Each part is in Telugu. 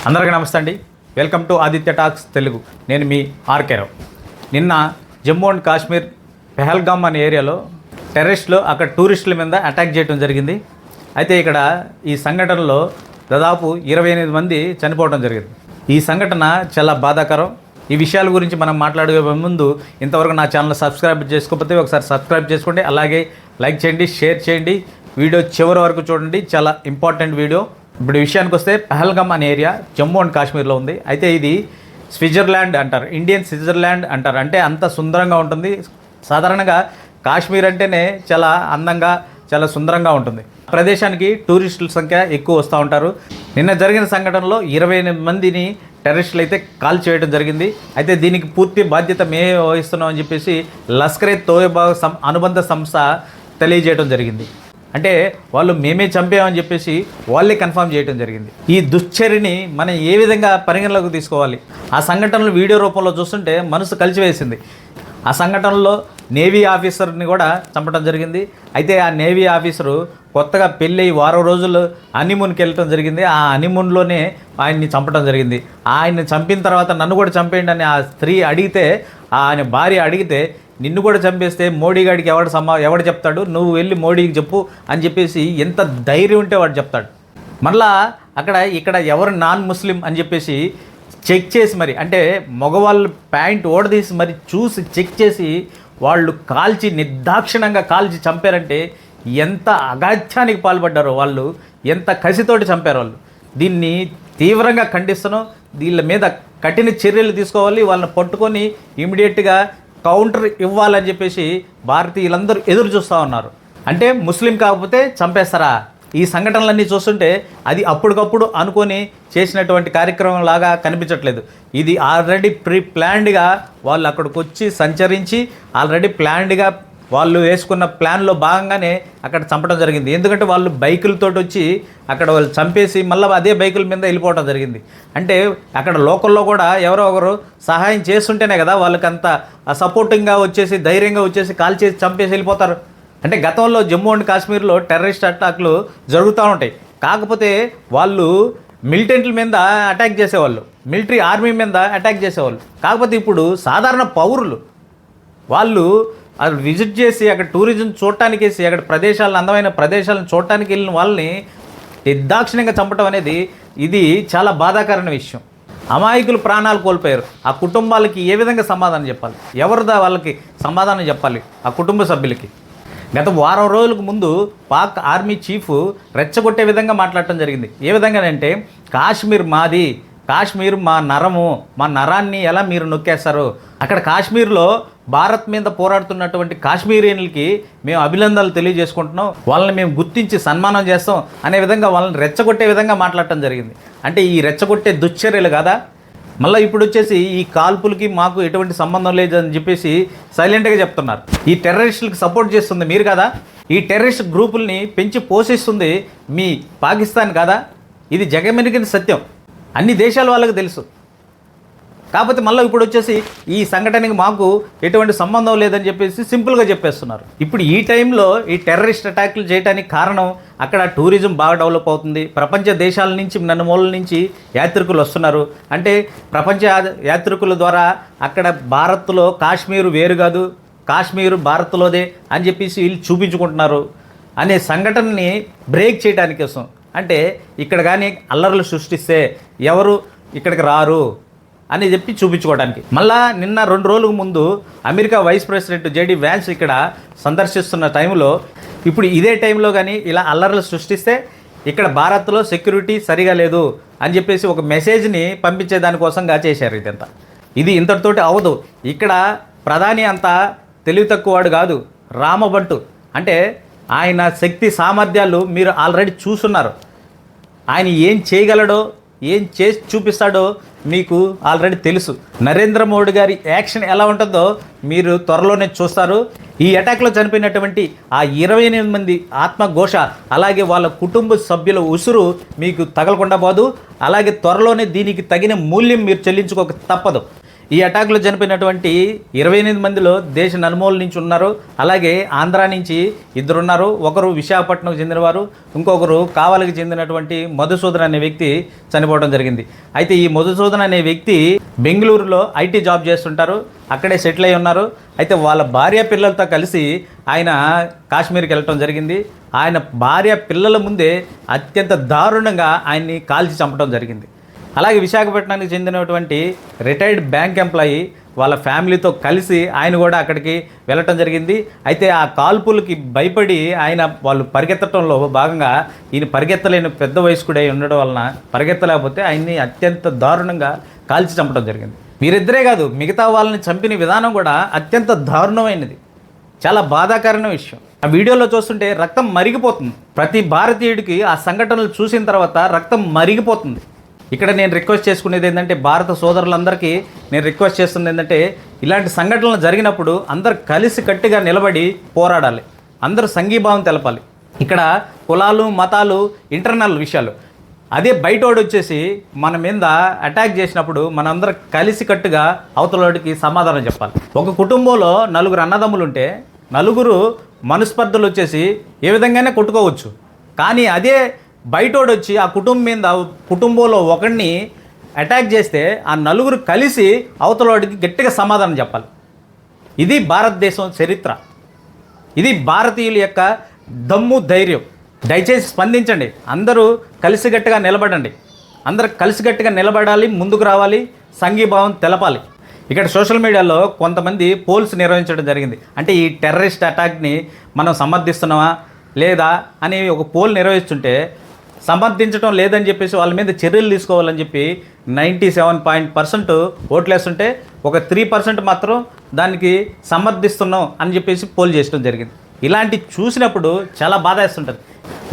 అందరికీ నమస్తే అండి. Welcome to Aditya talks Telugu. నేను మీ ఆర్కే రావు. నిన్న జమ్మూ అండ్ కాశ్మీర్ పెహల్గామ్ అనే ఏరియాలో టెర్రరిస్టులు అక్కడ టూరిస్టుల మీద అటాక్ చేయడం జరిగింది. అయితే ఇక్కడ ఈ సంఘటనలో దాదాపు 28 మంది చనిపోవడం జరిగింది. ఈ సంఘటన చాలా బాధాకరం. ఈ విషయాల గురించి మనం మాట్లాడే ముందు ఇంతవరకు నా ఛానల్ సబ్స్క్రైబ్ చేసుకోకపోతే ఒకసారి సబ్స్క్రైబ్ చేసుకోండి. అలాగే లైక్ చేయండి, షేర్ చేయండి. వీడియో చివరి వరకు చూడండి, చాలా ఇంపార్టెంట్ వీడియో. ఇప్పుడు విషయానికి వస్తే పెహల్గామ్ అనే ఏరియా జమ్మూ అండ్ కాశ్మీర్లో ఉంది. అయితే ఇది స్విట్జర్లాండ్ అంటారు, ఇండియన్ స్విట్జర్లాండ్ అంటారు. అంటే అంత సుందరంగా ఉంటుంది. సాధారణంగా కాశ్మీర్ అంటేనే చాలా అందంగా, చాలా సుందరంగా ఉంటుంది. ప్రదేశానికి టూరిస్టుల సంఖ్య ఎక్కువ వస్తూ ఉంటారు. నిన్న జరిగిన సంఘటనలో 28 మందిని టెర్రరిస్టులు అయితే కాల్ చేయడం జరిగింది. అయితే దీనికి పూర్తి బాధ్యత మేమే వహిస్తున్నాం అని చెప్పేసి లష్కరే తోయబా అనుబంధ సంస్థ తెలియజేయడం జరిగింది. అంటే వాళ్ళు మేమే చంపామని చెప్పేసి వాళ్ళే కన్ఫర్మ్ చేయడం జరిగింది. ఈ దుశ్చర్యని మనం ఏ విధంగా పరిగణలోకి తీసుకోవాలి? ఆ సంఘటనలు వీడియో రూపంలో చూస్తుంటే మనసు కలిసివేసింది. ఆ సంఘటనలో నేవీ ఆఫీసర్ని కూడా చంపడం జరిగింది. అయితే ఆ నేవీ ఆఫీసరు కొత్తగా పెళ్ళి వారం రోజులు హనీమూన్కి వెళ్ళటం జరిగింది. ఆ హనీమూన్లోనే ఆయన్ని చంపడం జరిగింది. ఆయన్ని చంపిన తర్వాత నన్ను కూడా చంపేయండి అని ఆ స్త్రీ అడిగితే, ఆయన భార్య అడిగితే, నిన్ను కూడా చంపేస్తే మోడీ గారికి ఎవడు చెప్తాడు, నువ్వు వెళ్ళి మోడీకి చెప్పు అని చెప్పేసి ఎంత ధైర్యం ఉంటే వాడు చెప్తాడు. మళ్ళా ఇక్కడ ఎవరు నాన్ ముస్లిం అని చెప్పేసి చెక్ చేసి మరి, అంటే మగవాళ్ళు ప్యాంట్ ఓడదీసి మరి చూసి చెక్ చేసి వాళ్ళు కాల్చి నిర్దాక్షిణంగా కాల్చి చంపారంటే ఎంత అగాధ్యానికి పాల్పడ్డారో వాళ్ళు, ఎంత కసితోటి చంపారు వాళ్ళు. దీన్ని తీవ్రంగా ఖండిస్తున్నాం. వీళ్ళ మీద కఠిన చర్యలు తీసుకోవాలి. వాళ్ళని పట్టుకొని ఇమీడియట్గా కౌంటర్ ఇవ్వాలని చెప్పేసి భారతీయులందరూ ఎదురు చూస్తూ ఉన్నారు. అంటే ముస్లిం కాకపోతే చంపేస్తారా? ఈ సంఘటనలన్నీ చూస్తుంటే అది అప్పటికప్పుడు అనుకొని చేసినటువంటి కార్యక్రమం లాగా కనిపించట్లేదు. ఇది ఆల్రెడీ ప్లాన్డ్గా వాళ్ళు అక్కడికి వచ్చి సంచరించి ఆల్రెడీ ప్లాన్డ్గా వాళ్ళు వేసుకున్న ప్లాన్లో భాగంగానే అక్కడ చంపడం జరిగింది. ఎందుకంటే వాళ్ళు బైకులతో వచ్చి అక్కడ వాళ్ళు చంపేసి మళ్ళీ అదే బైకుల మీద వెళ్ళిపోవడం జరిగింది. అంటే అక్కడ లోకల్లో కూడా ఎవరో ఒకరు సహాయం చేస్తుంటేనే కదా వాళ్ళకి అంత సపోర్టింగ్గా వచ్చేసి ధైర్యంగా వచ్చేసి కాల్ చేసి చంపేసి వెళ్ళిపోతారు. అంటే గతంలో జమ్మూ అండ్ కాశ్మీర్లో టెర్రరిస్ట్ అటాక్లు జరుగుతూ ఉంటాయి. కాకపోతే వాళ్ళు మిలిటెంట్ల మీద అటాక్ చేసేవాళ్ళు, మిలిటరీ ఆర్మీ మీద అటాక్ చేసేవాళ్ళు. కాకపోతే ఇప్పుడు సాధారణ పౌరులు వాళ్ళు అది విజిట్ చేసి అక్కడ టూరిజం చూడటానికేసి అక్కడ ప్రదేశాలను, అందమైన ప్రదేశాలను చూడటానికి వెళ్ళిన వాళ్ళని నిర్దాక్షిణ్యంగా చంపడం అనేది ఇది చాలా బాధాకరమైన విషయం. అమాయకులు ప్రాణాలు కోల్పోయారు. ఆ కుటుంబాలకి ఏ విధంగా సమాధానం చెప్పాలి? ఎవరిదా వాళ్ళకి సమాధానం చెప్పాలి? ఆ కుటుంబ సభ్యులకి. గత వారం రోజులకు ముందు పాక్ ఆర్మీ చీఫ్ రెచ్చగొట్టే విధంగా మాట్లాడటం జరిగింది. ఏ విధంగానంటే, కాశ్మీర్ మాది, కాశ్మీర్ మా నరము, మా నరాన్ని ఎలా మీరు నొక్కేస్తారు? అక్కడ కాశ్మీర్లో భారత్ మీద పోరాడుతున్నటువంటి కాశ్మీరియన్లకి మేము అభినందనలు తెలియజేసుకుంటున్నాం, వాళ్ళని మేము గుర్తించి సన్మానం చేస్తాం అనే విధంగా వాళ్ళని రెచ్చగొట్టే విధంగా మాట్లాడటం జరిగింది. అంటే ఈ రెచ్చగొట్టే దుశ్చర్యలు కాదా? మళ్ళీ ఇప్పుడు వచ్చేసి ఈ కాల్పులకి మాకు ఎటువంటి సంబంధం లేదని చెప్పేసి సైలెంట్గా చెప్తున్నారు. ఈ టెర్రరిస్టులకు సపోర్ట్ చేస్తుంది మీరు కదా? ఈ టెర్రరిస్ట్ గ్రూపుల్ని పెంచి పోషిస్తుంది మీ పాకిస్తాన్ కదా? ఇది జగమెరిగిన సత్యం, అన్ని దేశాల వాళ్ళకి తెలుసు. కాకపోతే మళ్ళీ ఇప్పుడు వచ్చేసి ఈ సంఘటనకి మాకు ఎటువంటి సంబంధం లేదని చెప్పేసి సింపుల్గా చెప్పేస్తున్నారు. ఇప్పుడు ఈ టైంలో ఈ టెర్రరిస్ట్ అటాక్లు చేయడానికి కారణం అక్కడ టూరిజం బాగా డెవలప్ అవుతుంది. ప్రపంచ దేశాల నుంచి, నలుమూలల నుంచి యాత్రికులు వస్తున్నారు. అంటే ప్రపంచ యాత్రికుల ద్వారా అక్కడ భారత్లో కాశ్మీరు వేరు కాదు, కాశ్మీరు భారత్లోదే అని చెప్పేసి వీళ్ళు చూపించుకుంటున్నారు అనే సంఘటనని బ్రేక్ చేయడానికి కోసం. అంటే ఇక్కడ కానీ అల్లర్లు సృష్టిస్తే ఎవరు ఇక్కడికి రారు అని చెప్పి చూపించుకోవడానికి. మళ్ళా నిన్న 2 రోజుల ముందు America vice president JD Vance ఇక్కడ సందర్శిస్తున్న టైంలో, ఇప్పుడు ఇదే టైంలో కానీ ఇలా అల్లర్లు సృష్టిస్తే ఇక్కడ భారత్లో సెక్యూరిటీ సరిగా లేదు అని చెప్పేసి ఒక మెసేజ్ని పంపించే దానికోసంగా చేశారు. ఇదంతా ఇది ఇంతటితోటి అవదు. ఇక్కడ ప్రధాని అంతా తెలివి తక్కువవాడు కాదు, రామబంటు. అంటే ఆయన శక్తి సామర్థ్యాలు మీరు ఆల్రెడీ చూస్తున్నారు. ఆయన ఏం చేయగలడో, ఏం చేసి చూపిస్తాడో మీకు ఆల్రెడీ తెలుసు. నరేంద్ర మోడీ గారి యాక్షన్ ఎలా ఉంటుందో మీరు త్వరలోనే చూస్తారు. ఈ అటాక్లో చనిపోయినటువంటి ఆ 28 మంది ఆత్మఘోష, అలాగే వాళ్ళ కుటుంబ సభ్యుల ఉసురు మీకు తగలకుండా పోదు. అలాగే త్వరలోనే దీనికి తగిన మూల్యం మీరు చెల్లించుకోక తప్పదు. ఈ అటాక్లో చనిపోయినటువంటి 28 మందిలో దేశ నలుమూల నుంచి ఉన్నారు. అలాగే ఆంధ్రా నుంచి 2 ఉన్నారు. ఒకరు విశాఖపట్నంకు చెందినవారు, ఇంకొకరు కావలికి చెందినటువంటి మధుసూదన్ అనే వ్యక్తి చనిపోవడం జరిగింది. అయితే ఈ మధుసూదన్ అనే వ్యక్తి బెంగళూరులో ఐటీ జాబ్ చేస్తుంటారు, అక్కడే సెటిల్ అయి ఉన్నారు. అయితే వాళ్ళ భార్య పిల్లలతో కలిసి ఆయన కాశ్మీర్కి వెళ్ళటం జరిగింది. ఆయన భార్య పిల్లల ముందే అత్యంత దారుణంగా ఆయన్ని కాల్చి చంపడం జరిగింది. అలాగే విశాఖపట్నానికి చెందినటువంటి రిటైర్డ్ బ్యాంక్ ఎంప్లాయీ వాళ్ళ ఫ్యామిలీతో కలిసి ఆయన కూడా అక్కడికి వెళ్ళటం జరిగింది. అయితే ఆ కాల్పులకి భయపడి వాళ్ళు పరిగెత్తడంలో భాగంగా ఈయన పరిగెత్తలేని పెద్ద వయస్కుడై ఉండడం వలన పరిగెత్తలేకపోతే ఆయన్ని అత్యంత దారుణంగా కాల్చి చంపడం జరిగింది. వీరిద్దరే కాదు, మిగతా వాళ్ళని చంపిన విధానం కూడా అత్యంత దారుణమైనది, చాలా బాధాకరమైన విషయం. ఆ వీడియోలో చూస్తుంటే రక్తం మరిగిపోతుంది. ప్రతి భారతీయుడికి ఆ సంఘటనలు చూసిన తర్వాత రక్తం మరిగిపోతుంది. ఇక్కడ నేను రిక్వెస్ట్ చేసుకునేది ఏంటంటే, భారత సోదరులందరికీ నేను రిక్వెస్ట్ చేస్తుంది ఏంటంటే, ఇలాంటి సంఘటనలు జరిగినప్పుడు అందరు కలిసి కట్టిగా నిలబడి పోరాడాలి, అందరూ సంఘీభావం తెలపాలి. ఇక్కడ కులాలు మతాలు ఇంటర్నల్ విషయాలు, అదే బయటోడు వచ్చేసి మన మీద అటాక్ చేసినప్పుడు మనందరం కలిసి కట్టుగా అవతలవాడికి సమాధానం చెప్పాలి. ఒక కుటుంబంలో 4 అన్నదమ్ములు ఉంటే 4 మనస్పర్ధలు వచ్చేసి ఏ విధంగానే కొట్టుకోవచ్చు. కానీ అదే బయటోడు వచ్చి ఆ కుటుంబంలో ఒకరిని అటాక్ చేస్తే ఆ 4 కలిసి అవతలవాడికి గట్టిగా సమాధానం చెప్పాలి. ఇది భారతదేశం చరిత్ర, ఇది భారతీయుల యొక్క దమ్ము ధైర్యం. దయచేసి స్పందించండి, అందరూ కలిసిగట్టుగా నిలబడండి, అందరూ కలిసిగట్టుగా నిలబడాలి, ముందుకు రావాలి, సంఘీభావం తెలపాలి. ఇక్కడ సోషల్ మీడియాలో కొంతమంది పోల్స్ నిర్వహించడం జరిగింది. అంటే ఈ టెర్రరిస్ట్ అటాక్ని మనం సమర్థిస్తున్నామా లేదా అని ఒక పోల్ నిర్వహిస్తుంటే, సమర్థించడం లేదని చెప్పేసి వాళ్ళ మీద చర్యలు తీసుకోవాలని చెప్పి 97% ఓట్లు వేస్తుంటే ఒక 3% మాత్రం దానికి సమర్థిస్తున్నాం అని చెప్పేసి పోల్ చేయడం జరిగింది. ఇలాంటి చూసినప్పుడు చాలా బాధ వేస్తుంటుంది.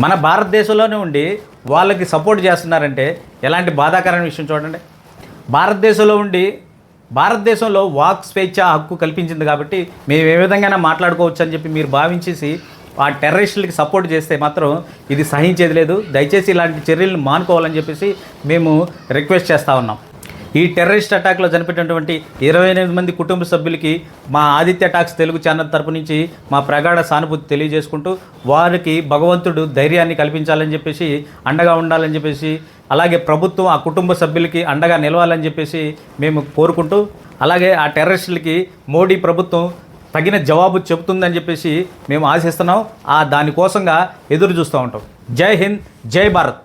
మన భారతదేశంలోనే ఉండి వాళ్ళకి సపోర్ట్ చేస్తున్నారంటే ఎలాంటి బాధాకరమైన విషయం చూడండి. భారతదేశంలో ఉండి భారతదేశంలో వాక్ స్వేచ్ఛ హక్కు కల్పించింది కాబట్టి మేము ఏ విధంగా మాట్లాడుకోవచ్చు అని చెప్పి మీరు భావించేసి ఆ టెర్రరిస్టులకి సపోర్ట్ చేస్తే మాత్రం ఇది సహించేది లేదు. దయచేసి ఇలాంటి చర్యలను మానుకోవాలని చెప్పేసి మేము రిక్వెస్ట్ చేస్తూ ఉన్నాం. ఈ టెర్రరిస్ట్ అటాక్లో చనిపోయినటువంటి 28 మంది కుటుంబ సభ్యులకి మా ఆదిత్య టాక్స్ తెలుగు ఛానల్ తరపు నుంచి మా ప్రగాఢ సానుభూతి తెలియజేసుకుంటూ, వారికి భగవంతుడు ధైర్యాన్ని కల్పించాలని చెప్పేసి, అండగా ఉండాలని చెప్పేసి, అలాగే ప్రభుత్వం ఆ కుటుంబ సభ్యులకి అండగా నిలవాలని చెప్పేసి మేము కోరుకుంటూ, అలాగే ఆ టెర్రరిస్టులకి మోడీ ప్రభుత్వం తగిన జవాబు చెబుతుందని చెప్పేసి మేము ఆశిస్తున్నాం. దానికోసంగా ఎదురు చూస్తూ ఉంటాం. జై హింద్, జై భారత్.